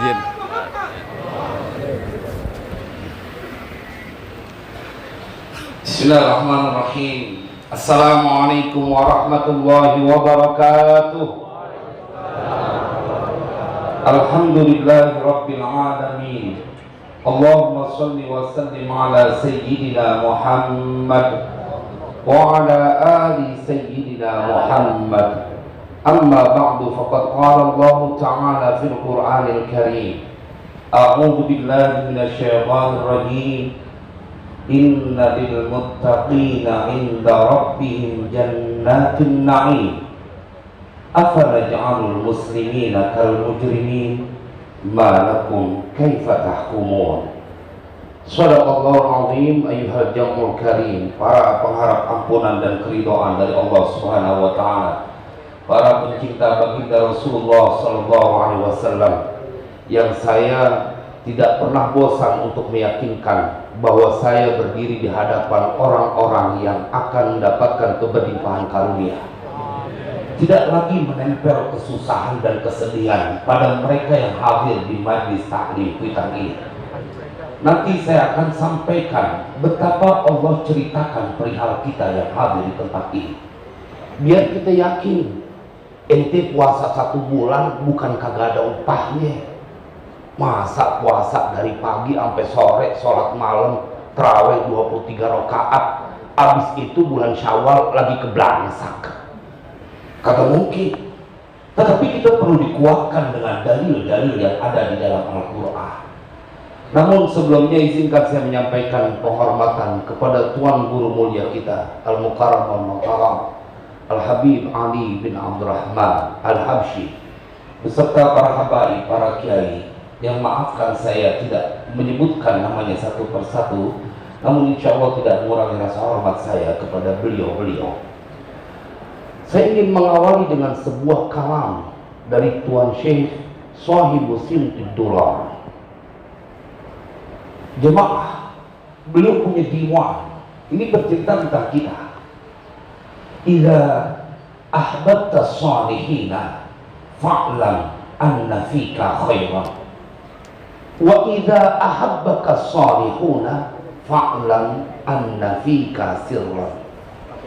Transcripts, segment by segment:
izin. Bismillahirrahmanirrahim. Assalamualaikum warahmatullahi wabarakatuh. Alhamdulillahi rabbil alamin. Allahumma salli wa sallim ala sayyidina Muhammad wa ala ali sayyidina Muhammad. Amma ba'du, faqad qala Allah ta'ala fil Qur'anil Karim. A'udzu billahi minasy syaithanir rajim. Inna lil muttaqina 'inda rabbihim jannatin na'im. Afanaj'alul muslimina kal mujrimin ma lakum kaifa tahkumun. Shadaqallahul azim. Ayyuhal jam'ul karim, para pengharap ampunan dan keridhaan dari Allah Subhanahu wa taala, para pencinta baginda Rasulullah sallallahu alaihi wasallam, yang saya tidak pernah bosan untuk meyakinkan bahwa saya berdiri di hadapan orang-orang yang akan mendapatkan keberlimpahan karunia. Tidak lagi menempel kesusahan dan kesedihan pada mereka yang hadir di majlis taklim Kuitang ini. Nanti saya akan sampaikan betapa Allah ceritakan perihal kita yang hadir di tempat ini, biar kita yakin ente puasa 1 bulan bukan kagak ada upahnya. Masa puasa dari pagi sampai sore, sholat malam, terawih 23 rakaat, habis itu bulan Syawal lagi keblangsek. Kagak mungkin. Tetapi kita perlu dikuatkan dengan dalil-dalil yang ada di dalam Al-Quran. Namun sebelumnya izinkan saya menyampaikan penghormatan kepada Tuan Guru mulia kita, Al-Mukarram Al-Mukarram Al-Habib Ali bin Abdurrahman Al-Habsyi, beserta para habaib, para kiai, yang maafkan saya tidak menyebutkan namanya satu persatu, namun insya Allah tidak mengurangi rasa hormat saya kepada beliau-beliau. Saya ingin mengawali dengan sebuah kalam dari Tuan Syekh Shahibu Simtid Durar. Jemaah, beliau punya diwan. Ini bercerita tentang kita. Idza ahbabta salihina fa'lam anna fika khairan, wa idza ahabbaka salihuna fa'lam anna fika sirran.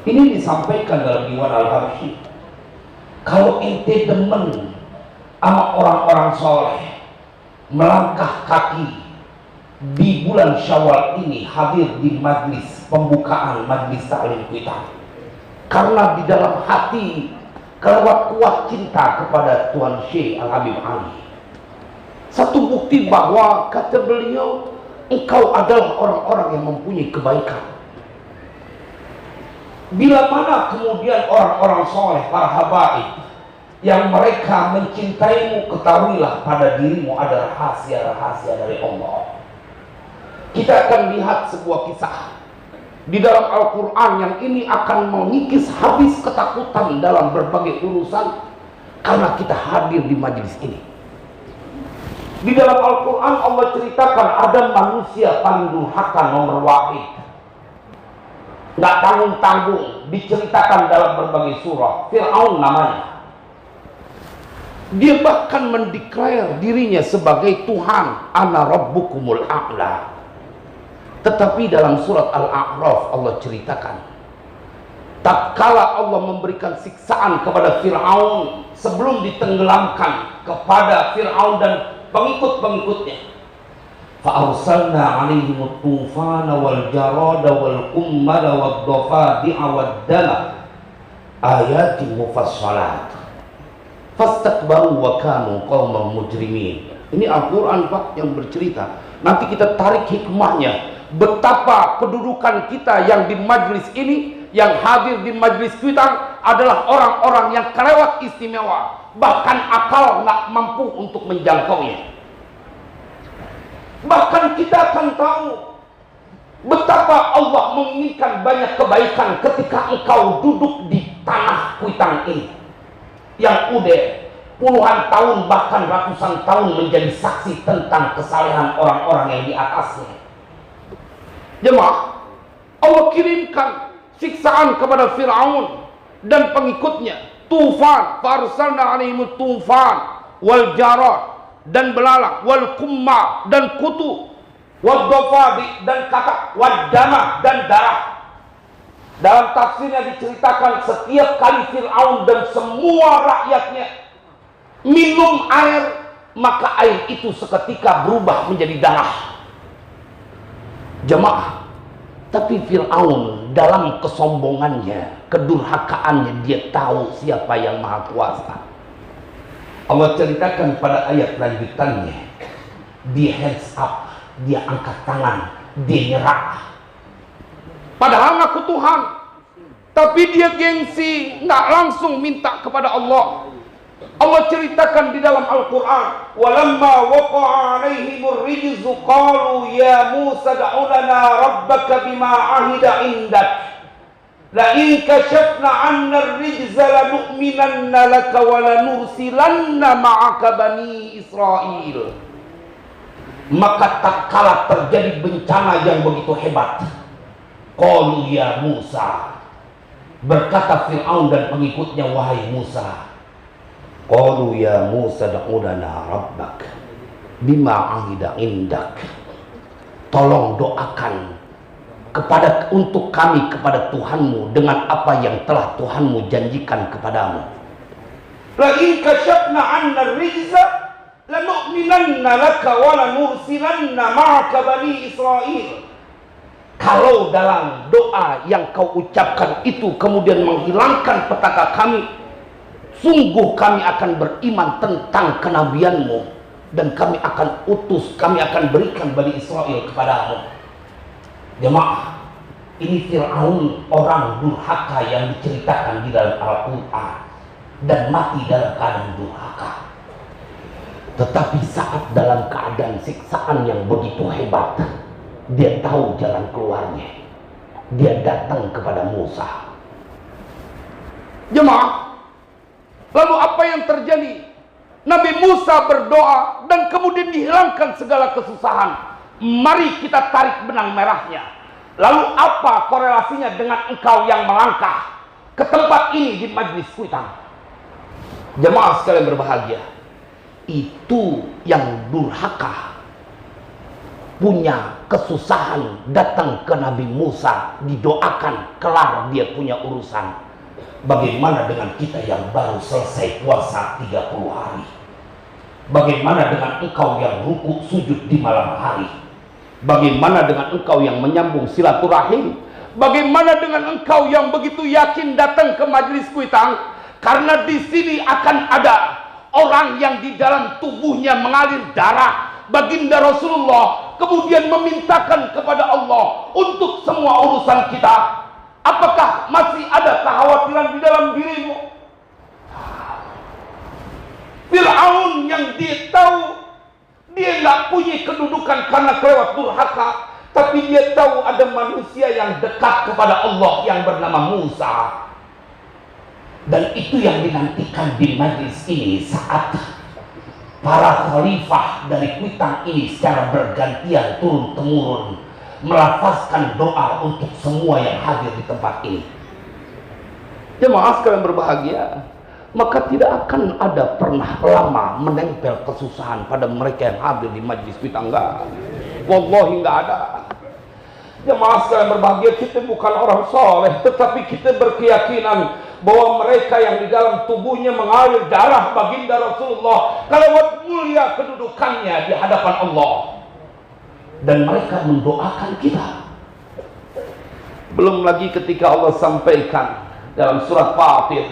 Ini disampaikan dalam diwan Al-Habsyi. Kalau ente demen sama orang-orang soleh, melangkah kaki di bulan Syawal ini hadir di majlis pembukaan majlis taklim Kuitang, karena di dalam hati kelewat kuat cinta kepada Tuan Syekh Al-Habib Ali. Satu bukti bahwa kata beliau, engkau adalah orang-orang yang mempunyai kebaikan. Bila mana kemudian orang-orang soleh, para habaib, yang mereka mencintaimu, ketahuilah pada dirimu ada rahasia-rahasia dari Allah. Kita akan lihat sebuah kisah di dalam Al-Quran yang ini akan mengikis habis ketakutan dalam berbagai urusan karena kita hadir di majelis ini. Di dalam Al-Quran Allah ceritakan ada manusia paling durhaka nomor wahid, nggak tanggung-tanggung, diceritakan dalam berbagai surah. Fir'aun namanya. Dia bahkan mendeklar dirinya sebagai Tuhan, ana rabbukumul a'la. Tetapi dalam surat Al-A'raf Allah ceritakan, tatkala Allah memberikan siksaan kepada Fir'aun sebelum ditenggelamkan kepada Fir'aun dan pengikut-pengikutnya, fa'arsalna 'alaihim at-tufana wal jarada wal qummala wad dafadi'a wad dama ayatin mufassalat fastakbaru wa kanu qauman mujrimin. Ini Al-Quran Pak yang bercerita. Nanti kita tarik hikmahnya, betapa kedudukan kita yang di majlis ini, yang hadir di majlis Kuitang adalah orang-orang yang kelewat istimewa, bahkan akal nggak mampu untuk menjangkaunya. Bahkan kita akan tahu betapa Allah menginginkan banyak kebaikan ketika engkau duduk di tanah Kuitang ini, yang udah puluhan tahun bahkan ratusan tahun menjadi saksi tentang kesalehan orang-orang yang di atasnya. Jemaah, Allah kirimkan siksaan kepada Fir'aun dan pengikutnya, tufan, farsalna alaihim tufan wal jarad, dan belalang, wal kumma dan kutu, wad dafadi dan kakak, wad dama dan darah. Dalam tafsirnya diceritakan setiap kali Fir'aun dan semua rakyatnya minum air, maka air itu seketika berubah menjadi darah. Jemaah, tapi Fir'aun dalam kesombongannya, kedurhakaannya, dia tahu siapa yang maha kuasa. Allah ceritakan pada ayat lanjutannya, dia hands up, dia angkat tangan, dia nyerah. Padahal ngaku Tuhan, tapi dia gengsi, nggak langsung minta kepada Allah. Allah ceritakan di dalam Al-Quran, walamma waqa'a alaihimur rijzu qalu ya Musa da'u lana rabbaka bima ahida indak la in kashafna 'anna ar-rijza lanu'minanna laka wa lanursilanna ma'aka bani Israil. Maka tak kala terjadi bencana yang begitu hebat, qalu ya Musa, berkata Fir'aun dan pengikutnya, wahai Musa, qalu ya Musa da'u lana rabbak bima ahida indak, tolong doakan untuk kami kepada Tuhanmu dengan apa yang telah Tuhanmu janjikan kepadamu. La in kashafna 'anna ar-rijza lanu'minanna laka wa lanursilanna ma'aka bani Israil. Kalau dalam doa yang kau ucapkan itu kemudian menghilangkan petaka kami, sungguh kami akan beriman tentang kenabianmu dan kami akan berikan Bani Israel kepadamu. Jemaah, ini Fir'aun, orang durhaka yang diceritakan di dalam Al-Quran, dan mati dalam keadaan durhaka. Tetapi saat dalam keadaan siksaan yang begitu hebat, dia tahu jalan keluarnya. Dia datang kepada Musa. Jemaah, lalu apa yang terjadi? Nabi Musa berdoa dan kemudian dihilangkan segala kesusahan. Mari kita tarik benang merahnya. Lalu apa korelasinya dengan engkau yang melangkah ke tempat ini di majlis kuitang? Jemaah sekalian berbahagia, itu yang durhaka, punya kesusahan, datang ke Nabi Musa, didoakan, kelar dia punya urusan. Bagaimana dengan kita yang baru selesai puasa 30 hari? Bagaimana dengan engkau yang rukuk sujud di malam hari? Bagaimana dengan engkau yang menyambung silaturahim? Bagaimana dengan engkau yang begitu yakin datang ke majelis kuitang? Karena di sini akan ada orang yang di dalam tubuhnya mengalir darah baginda Rasulullah, kemudian memintakan kepada Allah untuk semua urusan kita. Apakah masih ada kekhawatiran di dalam dirimu? Fir'aun yang dia tahu dia nggak punya kedudukan karena kelewat durhaka, tapi dia tahu ada manusia yang dekat kepada Allah yang bernama Musa. Dan itu yang dinantikan di majlis ini, saat para khalifah dari kuitang ini secara bergantian turun-temurun melafazkan doa untuk semua yang hadir di tempat ini. Jemaah sekalian berbahagia, maka tidak akan ada pernah lama menempel kesusahan pada mereka yang hadir di majlis kuitang. Enggak, wallahi enggak ada. Jemaah sekalian berbahagia, kita bukan orang soleh, tetapi kita berkeyakinan bahwa mereka yang di dalam tubuhnya mengalir darah baginda Rasulullah kelewat mulia kedudukannya di hadapan Allah, dan mereka mendoakan kita. Belum lagi ketika Allah sampaikan dalam surat Fatir,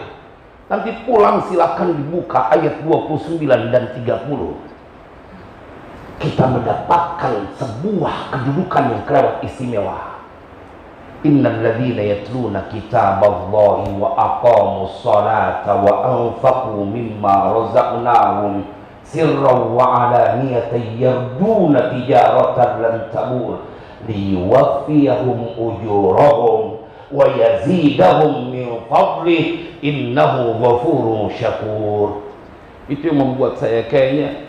nanti pulang silakan dibuka ayat 29 dan 30, kita mendapatkan sebuah kedudukan yang kelewat istimewa. Innal ladzina yatluna kitaballahi wa aqamus salata wa anfaqu mimma razaqnahum sirran wa alaniyatan yarduna tijaratan lan tabur liyuwaffiyahum ujurahum wa yazidahum min fadlih innahu ghafurun syakur. Itu yang membuat saya kayaknya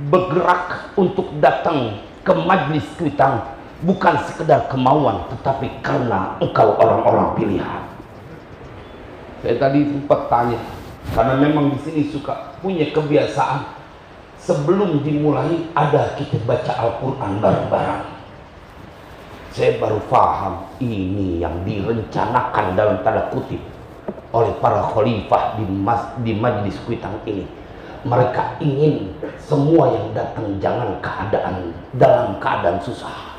bergerak untuk datang ke majlis kuitang, bukan sekedar kemauan, tetapi karena engkau orang-orang pilihan. Saya tadi sempat tanya, karena memang di sini suka punya kebiasaan sebelum dimulai ada kita baca Al-Quran bareng-bareng. Saya baru paham ini yang direncanakan dalam tanda kutip oleh para khalifah di Majelis Kuitang ini. Mereka ingin semua yang datang jangan dalam keadaan susah.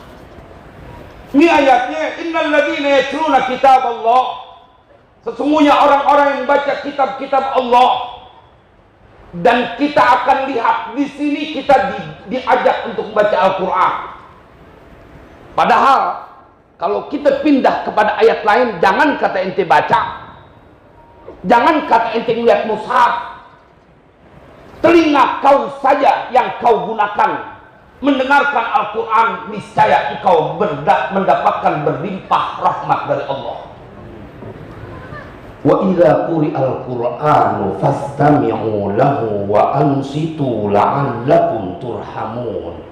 Ini ayatnya, innal ladzina yatluna kitab Allah. Sesungguhnya orang-orang yang baca kitab-kitab Allah. Dan kita akan lihat di sini kita diajak untuk baca Al-Quran. Padahal kalau kita pindah kepada ayat lain, jangan kata ente baca, jangan kata ente melihat mushaf. Telinga kau saja yang kau gunakan mendengarkan Al-Quran, niscaya engkau mendapatkan berlimpah rahmat dari Allah. Wa idza quri'al Qur'anu fastami'u lahu wa ansitu la'allakum turhamun.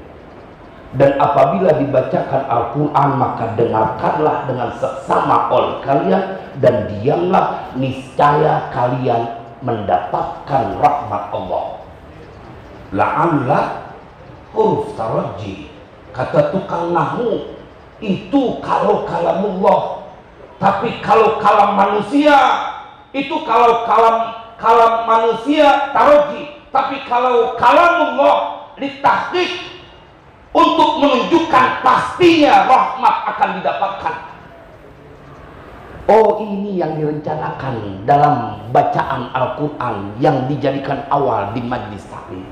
Dan apabila dibacakan Al-Quran, maka dengarkanlah dengan seksama oleh kalian dan diamlah, niscaya kalian mendapatkan rahmat Allah. La'alla huruf taraji, kata tukang nahwu, itu kalau kalamullah. Tapi kalau kalam manusia, itu kalau kalam manusia taraji. Tapi kalau kalamullah litahqiq, untuk menunjukkan pastinya rahmat akan didapatkan. Oh, ini yang direncanakan dalam bacaan Al-Quran yang dijadikan awal di majlis taklim.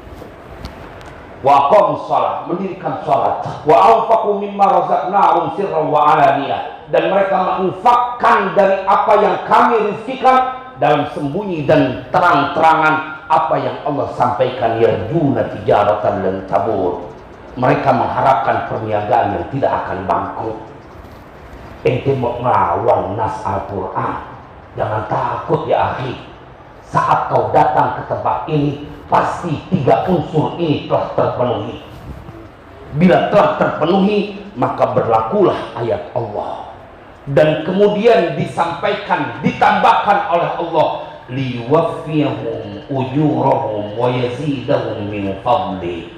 Wa aqamus shalah, mendirikan salat. Wa anfaqu mimma razaqnahum sirran wa alaniyah, dan mereka menginfakkan dari apa yang kami rizkikan dalam sembunyi dan terang-terangan apa yang Allah sampaikan. Yarjuna tijaratan lan tabur, mereka mengharapkan perniagaan yang tidak akan bangkrut. Ente mau ngelawan nas Al-Quran, jangan takut ya akhi. Saat kau datang ke tempat ini, pasti 3 unsur ini telah terpenuhi. Bila telah terpenuhi, maka berlakulah ayat Allah. Dan kemudian disampaikan, ditambahkan oleh Allah, liwaffiyahum ujurahum wa yazidahum min fadli.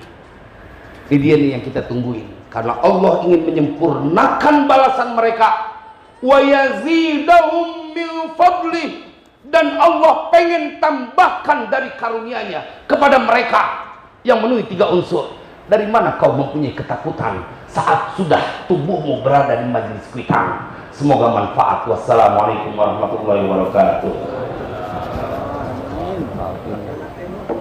Ini dia nih yang kita tungguin, karena Allah ingin menyempurnakan balasan mereka. Wa yazidahum min fadli, dan Allah pengen tambahkan dari karunia-Nya kepada mereka yang memenuhi 3 unsur. Dari mana kau mempunyai ketakutan saat sudah tubuhmu berada di majlis kuitang? Semoga manfaat. Wassalamualaikum warahmatullahi wabarakatuh.